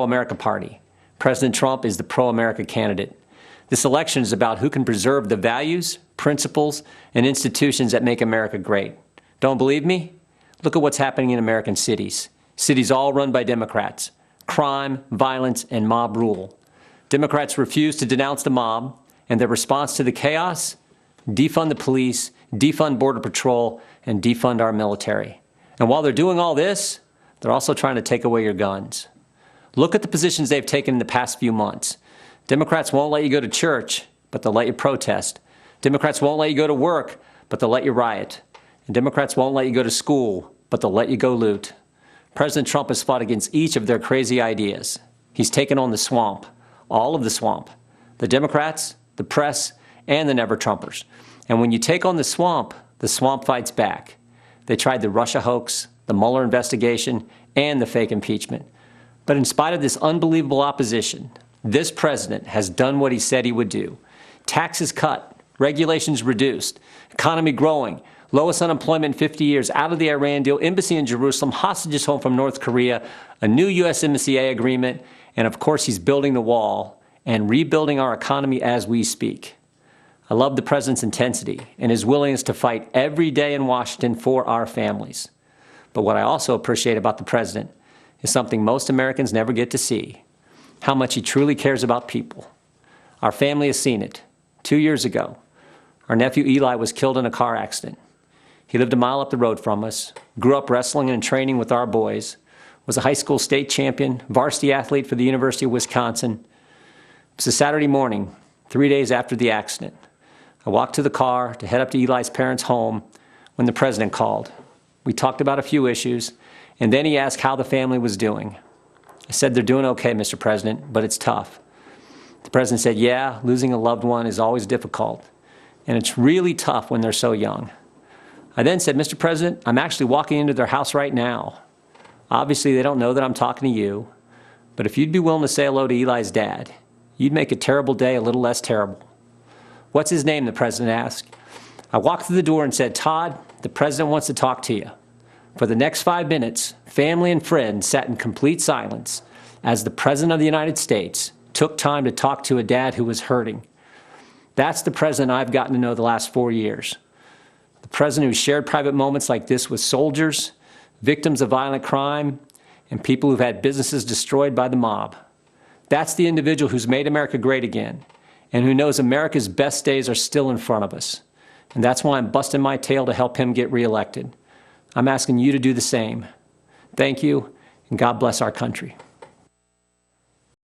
Pro-America Party. President Trump is the pro-America candidate. This election is about who can preserve the values, principles, and institutions that make America great. Don't believe me? Look at what's happening in American cities. Cities all run by Democrats. Crime, violence, and mob rule. Democrats refuse to denounce the mob, and their response to the chaos? Defund the police, defund Border Patrol, and defund our military. And while they're doing all this, they're also trying to take away your guns. Look at the positions they've taken in the past few months. Democrats won't let you go to church, but they'll let you protest. Democrats won't let you go to work, but they'll let you riot. And Democrats won't let you go to school, but they'll let you go loot. President Trump has fought against each of their crazy ideas. He's taken on the swamp, all of the swamp, the Democrats, the press, and the never-Trumpers. And when you take on the swamp fights back. They tried the Russia hoax, the Mueller investigation, and the fake impeachment. But in spite of this unbelievable opposition, this president has done what he said he would do. Taxes cut, regulations reduced, economy growing, lowest unemployment in 50 years, out of the Iran deal, embassy in Jerusalem, hostages home from North Korea, a new USMCA agreement, and of course he's building the wall and rebuilding our economy as we speak. I love the president's intensity and his willingness to fight every day in Washington for our families. But what I also appreciate about the president is something most Americans never get to see, how much he truly cares about people. Our family has seen it. 2 years ago, our nephew Eli was killed in a car accident. He lived a mile up the road from us, grew up wrestling and training with our boys, was a high school state champion, varsity athlete for the University of Wisconsin. It was a Saturday morning, 3 days after the accident. I walked to the car to head up to Eli's parents' home when the president called. We talked about a few issues, and then he asked how the family was doing. I said, "They're doing okay, Mr. President, but it's tough." The president said, "Yeah, losing a loved one is always difficult, and it's really tough when they're so young." I then said, "Mr. President, I'm actually walking into their house right now. Obviously, they don't know that I'm talking to you, but if you'd be willing to say hello to Eli's dad, you'd make a terrible day a little less terrible." "What's his name?" the president asked. I walked through the door and said, "Todd, the president wants to talk to you." For the next 5 minutes, family and friends sat in complete silence as the president of the United States took time to talk to a dad who was hurting. That's the president I've gotten to know the last 4 years. The president who shared private moments like this with soldiers, victims of violent crime, and people who've had businesses destroyed by the mob. That's the individual who's made America great again, and who knows America's best days are still in front of us. And that's why I'm busting my tail to help him get reelected. I'm asking you to do the same. Thank you, and God bless our country.